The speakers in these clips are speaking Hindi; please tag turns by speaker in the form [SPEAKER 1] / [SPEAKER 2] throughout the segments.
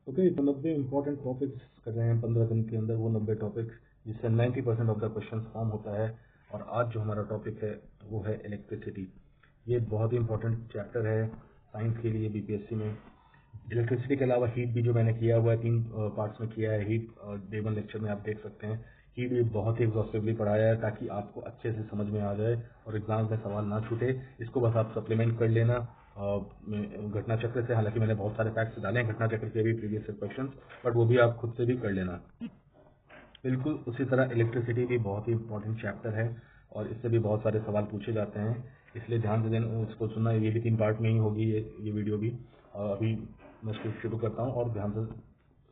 [SPEAKER 1] ओके, तो 90 इंपॉर्टेंट टॉपिक्स कर रहे हैं 15 दिन के अंदर, वो 90 टॉपिक्स जिससे 90% ऑफ द क्वेश्चन फॉर्म होता है। और आज जो हमारा टॉपिक है वो है इलेक्ट्रिसिटी। ये बहुत ही इंपॉर्टेंट चैप्टर है साइंस के लिए बीपीएससी में। इलेक्ट्रिसिटी के अलावा हीट भी जो मैंने किया हुआ है 3 पार्ट्स में किया है। हीट डे 1 लेक्चर में आप देख सकते हैं। हीट भी बहुत ही एग्जॉस्टिवली पढ़ाया है ताकि आपको अच्छे से समझ में आ जाए और एग्जाम में सवाल ना छूटे। इसको बस आप सप्लीमेंट कर लेना घटना चक्र से। हालांकि मैंने बहुत सारे फैक्ट्स डाले हैं घटना चक्र के भी प्रीवियस क्वेश्चन, बट वो भी आप खुद से भी कर लेना। बिल्कुल उसी तरह इलेक्ट्रिसिटी भी बहुत ही इंपॉर्टेंट चैप्टर है और इससे भी बहुत सारे सवाल पूछे जाते हैं, इसलिए ध्यान से देना उसको सुनना। ये भी 3 पार्ट में ही होगी ये वीडियो भी। अभी मैं इसको शुरू करता हूँ और ध्यान से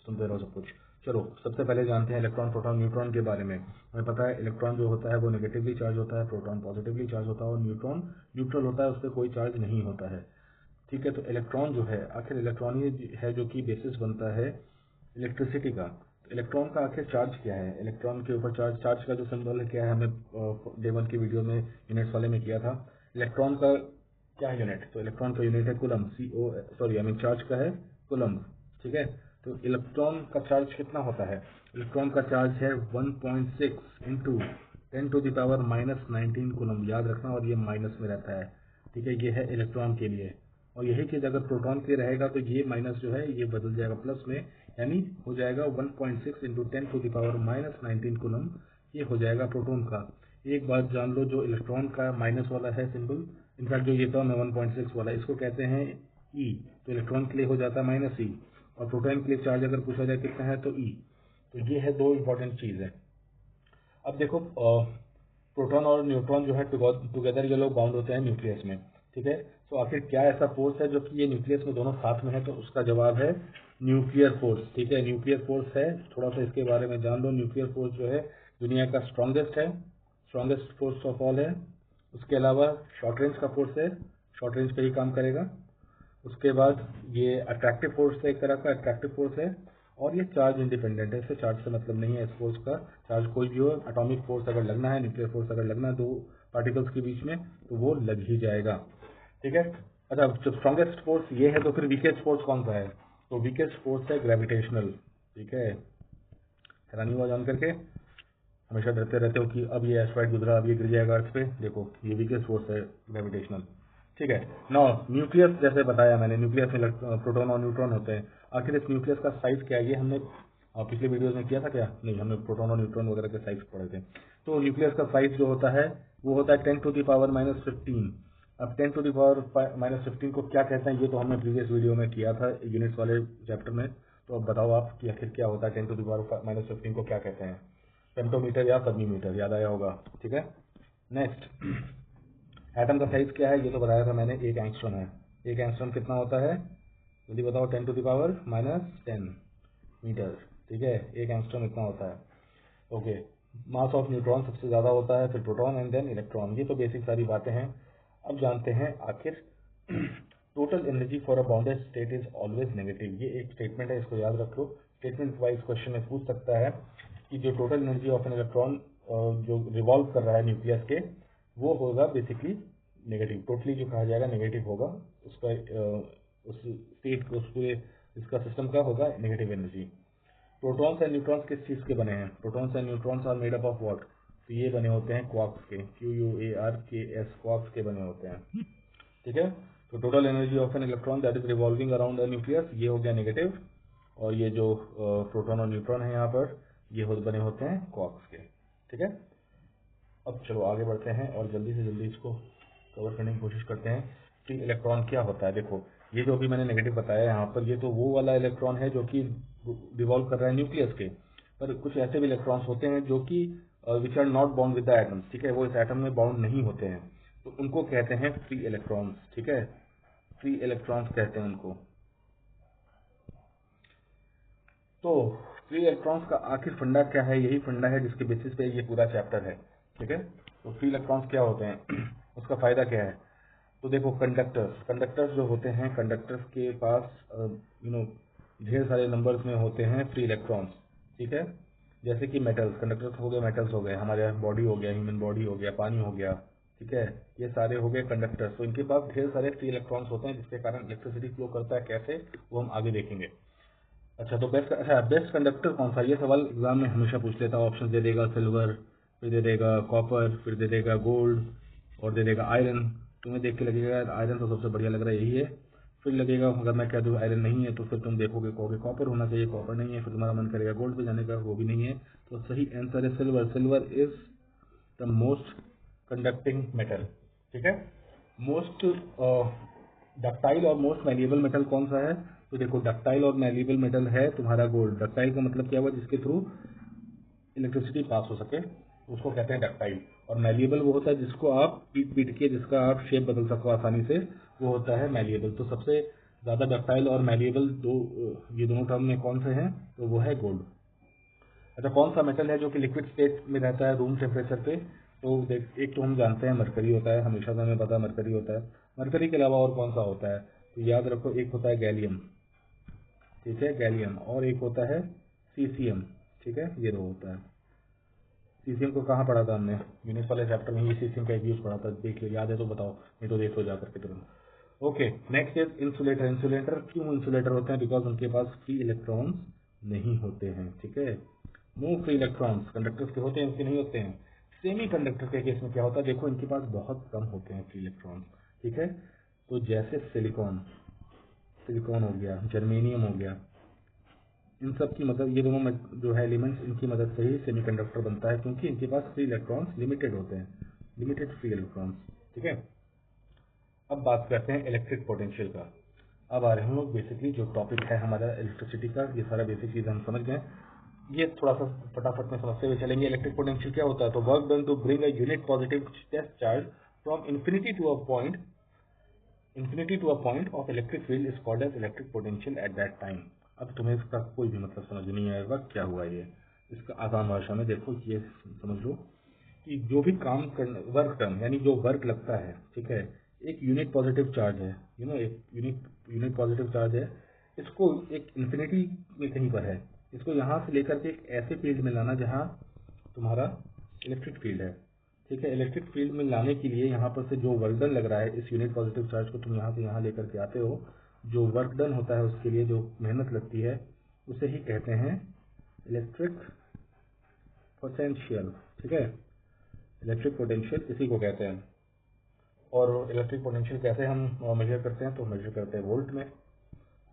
[SPEAKER 1] सुनते रहो सब कुछ। चलो सबसे पहले जानते हैं इलेक्ट्रॉन प्रोटॉन न्यूट्रॉन के बारे में। हमें पता है इलेक्ट्रॉन जो होता है वो नेगेटिवली चार्ज होता है, प्रोटॉन पॉजिटिवली चार्ज होता है और न्यूट्रॉन न्यूट्रल होता है, उस पर कोई चार्ज नहीं होता है। ठीक है, तो इलेक्ट्रॉन जो है आखिर इलेक्ट्रॉन ही है जो कि बेसिस बनता है इलेक्ट्रिसिटी का। इलेक्ट्रॉन का आखिर चार्ज क्या है? इलेक्ट्रॉन के ऊपर चार्ज का जो सिंबल है क्या है, हमने डे 1 की वीडियो में यूनिट्स वाले में किया था। इलेक्ट्रॉन का क्या है यूनिट? तो इलेक्ट्रॉन का यूनिट है कूलम, चार्ज का है कूलम। ठीक है, तो इलेक्ट्रॉन का चार्ज कितना होता है? इलेक्ट्रॉन का चार्ज है 1.6 इंटू 10⁻⁻19 कूलम। याद रखना, और ये माइनस में रहता है। ठीक है, ये है इलेक्ट्रॉन के लिए। और यही चीज अगर प्रोटॉन के लिए रहेगा तो ये माइनस जो है ये बदल जाएगा प्लस में, यानी हो जाएगा 1.6 इंटू 10⁻⁻19 कूलम। ये हो जाएगा प्रोटॉन का। एक बात जान लो, जो इलेक्ट्रॉन का माइनस वाला है सिंबल, इनफैक्ट जो ये टर्म है 1.6 वाला, इसको कहते हैं ई। तो इलेक्ट्रॉन के लिए हो जाता है माइनस ई, और प्रोटॉन के लिए चार्ज अगर पूछा जाए कितना है तो ई। तो ये है 2 इंपॉर्टेंट चीज है। अब देखो प्रोटॉन और न्यूट्रॉन जो है टुगेदर ये लोग बाउंड होते हैं न्यूक्लियस में। ठीक है, तो आखिर क्या ऐसा फोर्स है जो कि ये न्यूक्लियस में दोनों साथ में है? तो उसका जवाब है न्यूक्लियर फोर्स। ठीक है, न्यूक्लियर फोर्स है। थोड़ा सा इसके बारे में जान लो। न्यूक्लियर फोर्स जो है दुनिया का स्ट्रॉन्गेस्ट है, स्ट्रॉन्गेस्ट फोर्स ऑफ ऑल है। उसके अलावा शॉर्ट रेंज का फोर्स है, शॉर्ट रेंज पे ही काम करेगा। उसके बाद ये अट्रैक्टिव फोर्स है, एक तरह का अट्रैक्टिव फोर्स है। और ये चार्ज इंडिपेंडेंट है, इससे चार्ज से मतलब नहीं है इस फोर्स का। चार्ज कोई भी हो, एटॉमिक फोर्स अगर लगना है, न्यूक्लियर फोर्स अगर लगना है 2 पार्टिकल्स के बीच में, तो वो लग ही जाएगा। ठीक है, अच्छा जब स्ट्रॉन्गेस्ट फोर्स ये है तो फिर वीकेस्ट फोर्स कौन सा है? तो वीकेस्ट फोर्स है ग्रेविटेशनल। ठीक है, हैरानी हुआ जान करके? हमेशा डरते रहते हो कि अब ये एस्ट्रॉइड गुजरा, अब ये गिर जाएगा अर्थ पे। देखो ये वीकेस्ट फोर्स है ग्रेविटेशनल। ठीक है, नाउ न्यूक्लियस, जैसे बताया मैंने, न्यूक्लियस में प्रोटॉन और न्यूट्रॉन होते हैं। आखिर इस न्यूक्लियस का साइज क्या है? ये हमने पिछले वीडियोस में किया था क्या? नहीं, हमने प्रोटॉन और न्यूट्रॉन वगैरह के साइज पढ़े थे। तो न्यूक्लियस का साइज जो होता है वो होता है 10⁻⁻15। अब 10⁻⁻15 को क्या कहते हैं ये तो हमने प्रीवियस वीडियो में किया था यूनिट्स वाले चैप्टर में। तो अब बताओ आप कि आखिर क्या होता है 10⁻⁻15 को क्या कहते हैं? फेम्टोमीटर या फर्मीमीटर, याद आया होगा। ठीक है, नेक्स्ट एटम का साइज क्या है? ये तो बताया था मैंने, 1 एंगस्ट्रॉम है। 1 एंगस्ट्रॉम कितना होता है जल्दी बताओ? 10⁻⁻10 मीटर। ठीक है, 1 एंगस्ट्रॉम इतना होता है। ओके, मास ऑफ न्यूट्रॉन सबसे ज्यादा होता है, फिर प्रोटॉन एंड देन इलेक्ट्रॉन। ये तो बेसिक सारी बातें हैं। अब जानते हैं आखिर total energy for a bounded state is always negative. ये एक स्टेटमेंट है, इसको याद रख लो। स्टेटमेंट वाइज क्वेश्चन में पूछ सकता है कि जो total energy of an electron जो रिवॉल्व कर रहा है न्यूक्लियस के, वो होगा बेसिकली नेगेटिव। टोटली जो कहा जाएगा नेगेटिव होगा उसका, उस स्टेट को, उस पूरे इसका सिस्टम का होगा negative energy. Protons and neutrons किस चीज के बने हैं? Protons and neutrons are made up of what? तो ये बने होते हैं क्वार्क्स के, QUARKS, क्वार्क्स के बने होते हैं। ठीक है, तो total energy of an electron that is revolving around the nucleus, ये हो गया नेगेटिव। और ये जो प्रोटॉन और न्यूट्रॉन है यहाँ पर, ये बने होते हैं क्वार्क्स के। ठीक है, अब चलो आगे बढ़ते हैं और जल्दी से जल्दी इसको कवर करने की कोशिश करते हैं कि इलेक्ट्रॉन क्या होता है। देखो ये जो भी मैंने नेगेटिव बताया यहाँ पर, ये तो वो वाला इलेक्ट्रॉन है जो कि रिवॉल्व कर रहा है न्यूक्लियस के। पर कुछ ऐसे भी इलेक्ट्रॉन्स होते हैं जो कि which are not bound with the atoms. ठीक है, वो इस एटम में बाउंड नहीं होते हैं, तो उनको कहते हैं फ्री इलेक्ट्रॉन्स। ठीक है, फ्री इलेक्ट्रॉन्स कहते हैं उनको। तो फ्री इलेक्ट्रॉन्स का आखिर फंडा क्या है? यही फंडा है जिसके बेसिस पे ये पूरा चैप्टर है। ठीक है, तो फ्री इलेक्ट्रॉन्स क्या होते हैं उसका फायदा क्या है? तो देखो कंडक्टर्स जो होते हैं, कंडक्टर्स के पास ढेर सारे नंबर्स में होते हैं फ्री इलेक्ट्रॉन्स। ठीक है, जैसे कि मेटल्स, कंडक्टर्स हो गए, मेटल्स हो गए, हमारे बॉडी हो गया, ह्यूमन बॉडी हो गया, पानी हो गया। ठीक है, ये सारे हो गए कंडक्टर्स। तो इनके पास ढेर सारे फ्री इलेक्ट्रॉन्स होते हैं जिसके कारण इलेक्ट्रिसिटी फ्लो करता है। कैसे, वो हम आगे देखेंगे। अच्छा तो बेस्ट कंडक्टर कौन सा, ये सवाल एग्जाम में हमेशा पूछ लेता है। ऑप्शन दे देगा सिल्वर, फिर दे देगा कॉपर, फिर दे देगा गोल्ड और दे देगा आयरन। तुम्हें देख के लगेगा यार आयरन तो सबसे बढ़िया लग रहा है, यही है। फिर लगेगा अगर मैं कह दूँ आयरन नहीं है तो फिर तुम देखोगे कहोगे कॉपर होना चाहिए, कॉपर नहीं है, फिर तुम्हारा मन करेगा गोल्ड पे जाने का, वो भी नहीं है। तो सही आंसर है silver. Silver is the most conducting metal. ठीक है। मोस्ट डक्टाइल और मोस्ट मैलिएबल मेटल कौन सा है? तो देखो डक्टाइल और मैलिएबल मेटल है तुम्हारा गोल्ड। डक्टाइल का मतलब क्या हुआ, जिसके थ्रू इलेक्ट्रिसिटी पास हो सके उसको कहते हैं डक्टाइल। और मैलिएबल वो होता है जिसको आप पीट पीट के जिसका आप शेप बदल सको आसानी से, वो होता है मैलिएबल। तो सबसे ज्यादा डक्टाइल और मैलिएबल ये दोनों टर्म में कौन से हैं? तो वो है गोल्ड। अच्छा कौन सा मेटल है जो कि लिक्विड स्टेट में रहता है रूम टेम्परेचर पे? तो देख, एक तो हम जानते हैं मरकरी होता है, हमेशा से हमें पता है मरकरी होता है। मरकरी के अलावा और कौन सा होता है? तो याद रखो, एक होता है गैलियम, ठीक है, गैलियम, और एक होता है सीसियम। ठीक है, ये दो होता है। सीसियम को कहाँ पढ़ा था हमने? यूनिट वाले चैप्टर में ही सीसियम का एक यूज पढ़ा था, देख लो, याद है तो बताओ, नहीं तो देख लो जाकर के तुरंत। Okay, next is insulator. Insulator क्यों इंसुलेटर होते हैं? बिकॉज उनके पास फ्री इलेक्ट्रॉन्स नहीं होते हैं। ठीक है, नो फ्री इलेक्ट्रॉन्स। कंडक्टर्स के होते हैं, उनके नहीं होते हैं। सेमी कंडक्टर के केस में क्या होता है, देखो इनके पास बहुत कम होते हैं फ्री इलेक्ट्रॉन्स। ठीक है, तो जैसे सिलिकॉन, सिलिकॉन हो गया, जर्मेनियम हो गया, इन सब की मदद, ये दोनों जो है एलिमेंट्स, इनकी मदद से ही सेमीकंडक्टर बनता है, क्योंकि इनके पास फ्री इलेक्ट्रॉन्स लिमिटेड होते हैं, लिमिटेड फ्री इलेक्ट्रॉन्स। ठीक है, अब बात करते हैं इलेक्ट्रिक पोटेंशियल का। अब आ रहे हैं हम लोग बेसिकली जो टॉपिक है हमारा इलेक्ट्रिसिटी का, ये सारा बेसिक चीज हम समझ गए। ये थोड़ा सा फटाफट में समझते हुए चलेंगे। इलेक्ट्रिक पोटेंशियल क्या होता है? तो work done to bring a unit positive test charge from infinity to a point, infinity to a point of electric field is called as electric potential at that time। अब तुम्हें इसका कोई भी मतलब समझ नहीं आएगा क्या हुआ ये। इसका आसान भाषा में देखो ये समझ लो कि जो भी काम करने, वर्क डन यानी जो वर्क लगता है, ठीक है, एक यूनिट पॉजिटिव चार्ज है, एक यूनिट पॉजिटिव चार्ज है, इसको एक इन्फिनिटी में कहीं पर है, इसको यहाँ से लेकर के एक ऐसे फील्ड में लाना जहाँ तुम्हारा इलेक्ट्रिक फील्ड है। ठीक है, इलेक्ट्रिक फील्ड में लाने के लिए यहाँ पर से जो वर्क डन लग रहा है, इस यूनिट पॉजिटिव चार्ज को तुम यहाँ से यहाँ लेकर के आते हो, जो वर्क डन होता है उसके लिए जो मेहनत लगती है, उसे ही कहते हैं इलेक्ट्रिक पोटेंशियल। ठीक है, इलेक्ट्रिक पोटेंशियल इसी को कहते हैं। और इलेक्ट्रिक पोटेंशियल कैसे हम मेजर करते हैं? तो मेजर करते हैं वोल्ट में।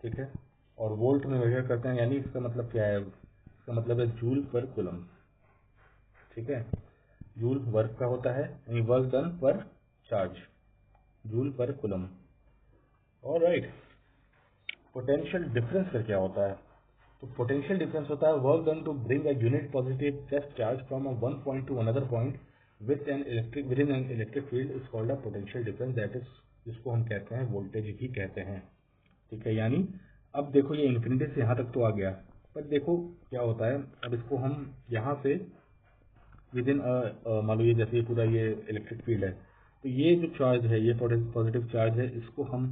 [SPEAKER 1] ठीक है, और वोल्ट में मेजर करते हैं, यानी इसका मतलब क्या है? इसका मतलब है जूल पर कूलम। ठीक है, जूल वर्क का होता है, यानी work done per charge, joule per coulomb. Alright, potential difference का क्या होता है? तो पोटेंशियल डिफरेंस होता है work done to bring a unit positive test charge from a one point to another point within an electric field is called a potential difference, that is, जिसको हम कहते हैं वोल्टेज ही कहते हैं। ठीक है, यानी अब देखो ये इन्फिनिटी से यहाँ तक तो आ गया, पर देखो क्या होता है, अब इसको हम यहाँ से विद इन मान लो ये जैसे ये पूरा ये इलेक्ट्रिक फील्ड है, तो ये जो चार्ज है, ये पॉजिटिव चार्ज है, इसको हम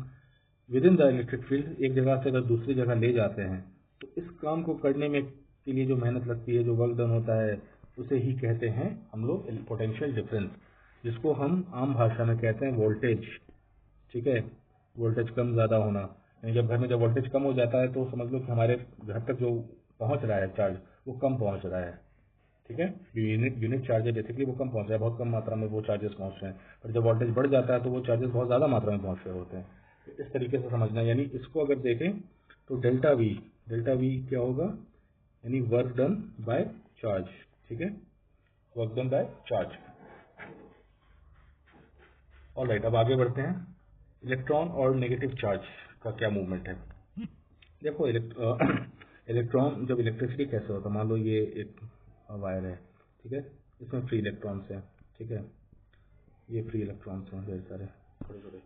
[SPEAKER 1] with in the electric field एक जगह से अगर दूसरी जगह ले जाते हैं, तो इस काम को करने में के लिए जो मेहनत लगती है, जो वर्क डन होता है, उसे ही कहते हैं हम लोग पोटेंशियल डिफरेंस, जिसको हम आम भाषा में कहते हैं वोल्टेज। ठीक है, वोल्टेज कम ज़्यादा होना, यानी जब घर में जब वोल्टेज कम हो जाता है तो समझ लो कि हमारे घर तक जो पहुंच रहा है चार्ज, वो कम पहुंच रहा है। ठीक है, जो यूनिट चार्ज है बेसिकली वो कम पहुंच रहा है, बहुत कम मात्रा में वो चार्जेस पहुंच रहे हैं, और जब वोल्टेज बढ़ जाता है तो वो चार्जेस बहुत ज़्यादा मात्रा में पहुंच रहे होते हैं। तो इस तरीके से समझना, यानी इसको अगर देखें तो डेल्टा वी क्या होगा, यानी वर्क डन बाय चार्ज। ठीक है, work done by charge. Alright, अब आगे बढ़ते हैं। इलेक्ट्रॉन और नेगेटिव चार्ज का क्या मूवमेंट है? देखो इलेक्ट्रॉन जब इलेक्ट्रिसिटी कैसे होता है, मान लो ये एक वायर है, ठीक है, इसमें फ्री इलेक्ट्रॉन्स हैं। ठीक है, ये फ्री इलेक्ट्रॉन्स हैं ढेर सारे छोटे छोटे।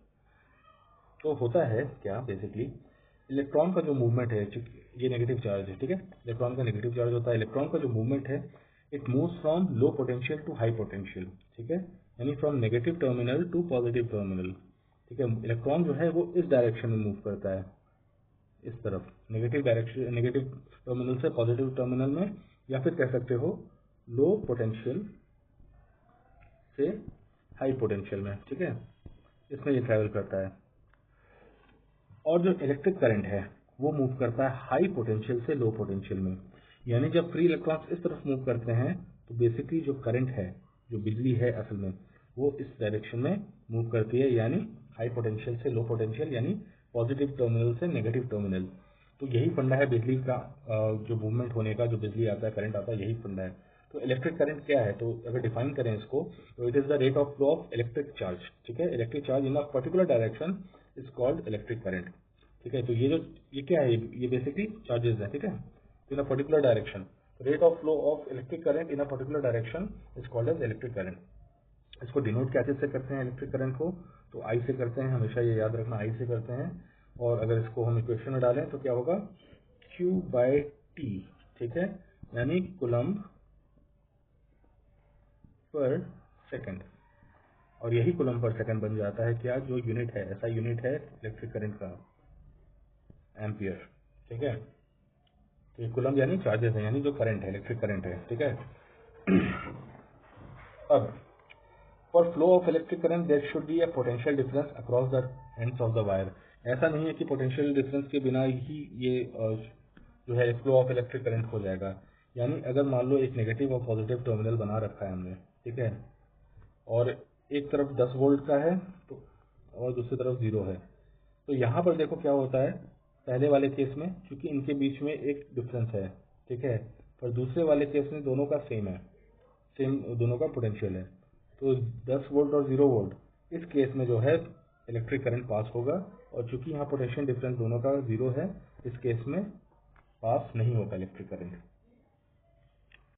[SPEAKER 1] तो होता है क्या बेसिकली, इलेक्ट्रॉन का जो मूवमेंट है, ये नेगेटिव चार्ज है, ठीक है, इलेक्ट्रॉन का नेगेटिव चार्ज होता है। इलेक्ट्रॉन का जो मूवमेंट है, it moves from low potential to high potential. ठीक है, यानी from negative terminal to positive terminal. ठीक है, इलेक्ट्रॉन जो है वो इस डायरेक्शन में मूव करता है, इस तरफ, नेगेटिव डायरेक्शन, नेगेटिव टर्मिनल से पॉजिटिव टर्मिनल में, या फिर कह सकते हो लो पोटेंशियल से हाई पोटेंशियल में। ठीक है, इसमें ये ट्रैवल करता है। और जो इलेक्ट्रिक करंट है वो मूव करता है हाई पोटेंशियल से लो पोटेंशियल में। यानी जब फ्री इलेक्ट्रॉन्स इस तरफ मूव करते हैं तो बेसिकली जो करंट है, जो बिजली है असल में, वो इस डायरेक्शन में मूव करती है, यानी हाई पोटेंशियल से लो पोटेंशियल, यानी पॉजिटिव टर्मिनल से नेगेटिव टर्मिनल। तो यही फंडा है बिजली का, जो मूवमेंट होने का, जो बिजली आता है, करंट आता है, यही फंडा है। तो इलेक्ट्रिक करंट क्या है, तो अगर डिफाइन करें इसको तो it is the rate of flow of electric charge. ठीक है, electric charge in a particular direction is called electric current. ठीक है, तो ये क्या है, ये बेसिकली चार्जेस है। ठीक है, in a particular direction rate of flow of electric current in a particular direction is called as electric current. इसको डिनोट क्या चीज से करते हैं इलेक्ट्रिक करंट को, तो आई से करते हैं, हमेशा ये याद रखना, आई से करते हैं। और अगर इसको हम इक्वेशन में डालें तो क्या होगा, Q बाय टी। ठीक है, यानी कूलम्ब पर सेकंड। और यही कूलम्ब पर सेकंड बन जाता है क्या, जो यूनिट है, ऐसा यूनिट है इलेक्ट्रिक करंट का, एम्पियर। ठीक है, तो ये कूलम्ब यानी चार्जेस है, यानी जो करंट है, इलेक्ट्रिक करंट है। ठीक है, अब for flow of electric current there should be a potential difference across the ends of the wire. ऐसा नहीं है कि पोटेंशियल डिफरेंस के बिना ही ये जो है फ्लो ऑफ इलेक्ट्रिक करंट हो जाएगा। यानी अगर मान लो एक नेगेटिव और पॉजिटिव टर्मिनल बना रखा है हमने, ठीक है, और एक तरफ 10 वोल्ट का है तो और दूसरी तरफ 0 है, तो यहाँ पर देखो क्या होता है, पहले वाले केस में क्योंकि इनके बीच में एक डिफरेंस है, ठीक है, पर दूसरे वाले केस में दोनों का सेम है, सेम दोनों का पोटेंशियल है, तो 10 वोल्ट और 0 वोल्ट इस केस में जो है इलेक्ट्रिक करंट पास होगा। और चूंकि यहाँ पोटेंशियल डिफरेंस दोनों का 0 है, इस केस में पास नहीं होगा इलेक्ट्रिक करंट।